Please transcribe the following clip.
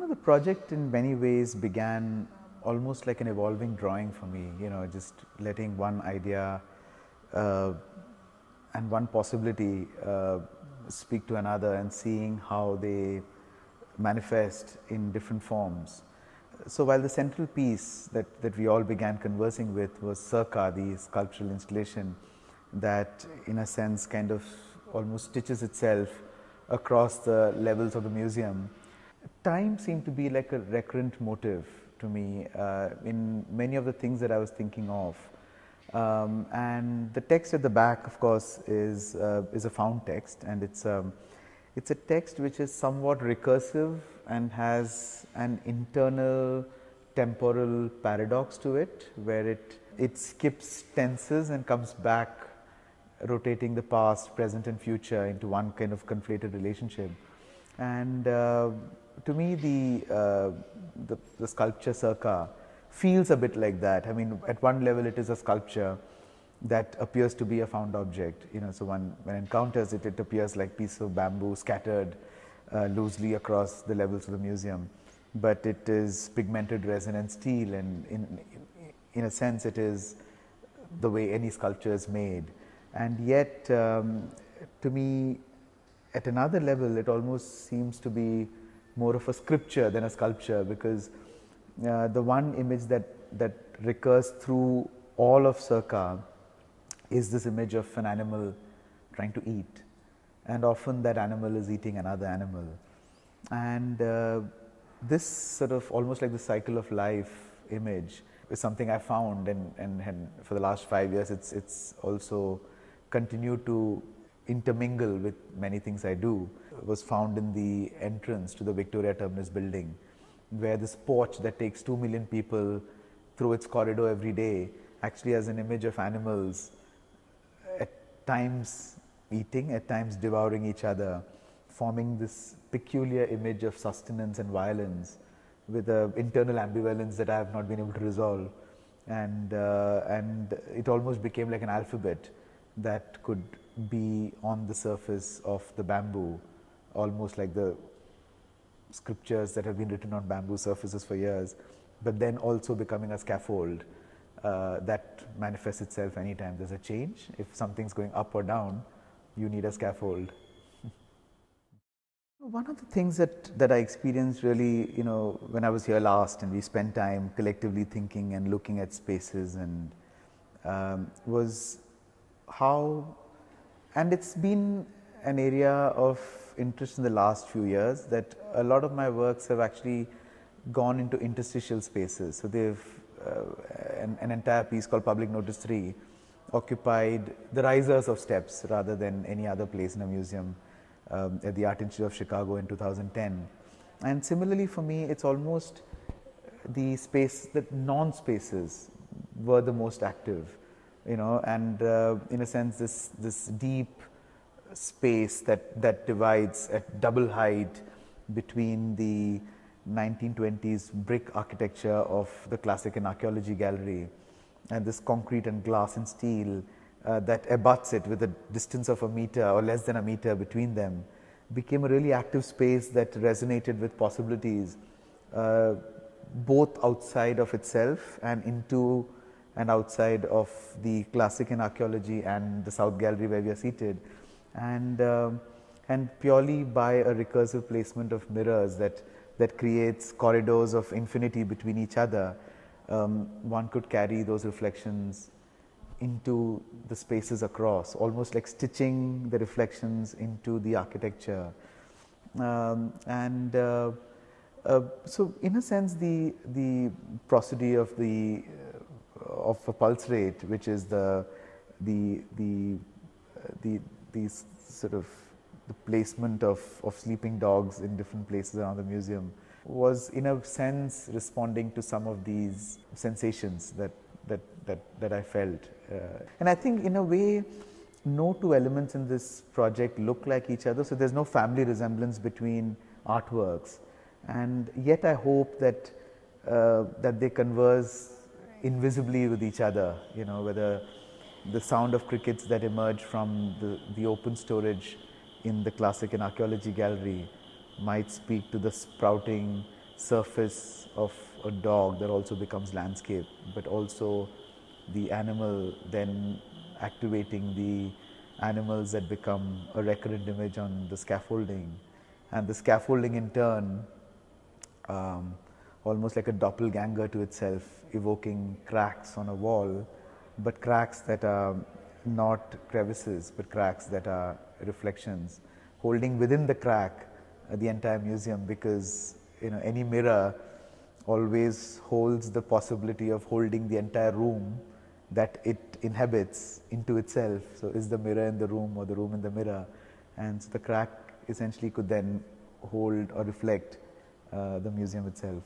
The project in many ways began almost like an evolving drawing for me, just letting one idea and one possibility speak to another and seeing how they manifest in different forms. So while the central piece that we all began conversing with was Circa, the sculptural installation that in a sense kind of almost stitches itself across the levels of the museum, time seemed to be like a recurrent motive to me in many of the things that I was thinking of. And the text at the back, of course, is a found text, and it's a text which is somewhat recursive and has an internal temporal paradox to it, where it skips tenses and comes back, rotating the past, present and future into one kind of conflated relationship. And to me, the sculpture Circa feels a bit like that. I mean, at one level, it is a sculpture that appears to be a found object. So when it encounters it, it appears like piece of bamboo scattered loosely across the levels of the museum. But it is pigmented resin and steel, and in a sense, it is the way any sculpture is made. And yet, to me, at another level, it almost seems to be more of a scripture than a sculpture, because the one image that recurs through all of Circa is this image of an animal trying to eat, and often that animal is eating another animal. And this sort of almost like the cycle of life image is something I found, and for the last 5 years it's also continued to intermingle with many things I do. It was found in the entrance to the Victoria Terminus building, where this porch that takes 2 million people through its corridor every day actually has an image of animals at times eating, at times devouring each other, forming this peculiar image of sustenance and violence with an internal ambivalence that I have not been able to resolve. And it almost became like an alphabet that could be on the surface of the bamboo, almost like the scriptures that have been written on bamboo surfaces for years, but then also becoming a scaffold that manifests itself anytime there's a change. If something's going up or down, you need a scaffold. One of the things that I experienced really, when I was here last and we spent time collectively thinking and looking at spaces, and was how, and it's been an area of interest in the last few years, that a lot of my works have actually gone into interstitial spaces. So they've, an entire piece called Public Notice 3 occupied the risers of steps rather than any other place in a museum at the Art Institute of Chicago in 2010. And similarly for me, it's almost the space that non-spaces were the most active, and in a sense this deep space that divides at double height between the 1920s brick architecture of the Classic and Archaeology Gallery and this concrete and glass and steel that abuts it with a distance of a meter or less than a meter between them, became a really active space that resonated with possibilities both outside of itself and into and outside of the Classic and Archaeology and the South Gallery where we are seated. And purely by a recursive placement of mirrors that creates corridors of infinity between each other, one could carry those reflections into the spaces across, almost like stitching the reflections into the architecture. So in a sense, the prosody of a pulse rate, which is the sort of the placement of sleeping dogs in different places around the museum, was in a sense responding to some of these sensations that I felt. And I think in a way, no two elements in this project look like each other, so there's no family resemblance between artworks, and yet I hope that that they converse invisibly with each other, whether the sound of crickets that emerge from the open storage in the classic and archaeology gallery might speak to the sprouting surface of a dog that also becomes landscape, but also the animal then activating the animals that become a recurrent image on the scaffolding, and the scaffolding in turn almost like a doppelganger to itself, evoking cracks on a wall, but cracks that are not crevices, but cracks that are reflections, holding within the crack the entire museum, because any mirror always holds the possibility of holding the entire room that it inhabits into itself. So is the mirror in the room or the room in the mirror? And so the crack essentially could then hold or reflect the museum itself.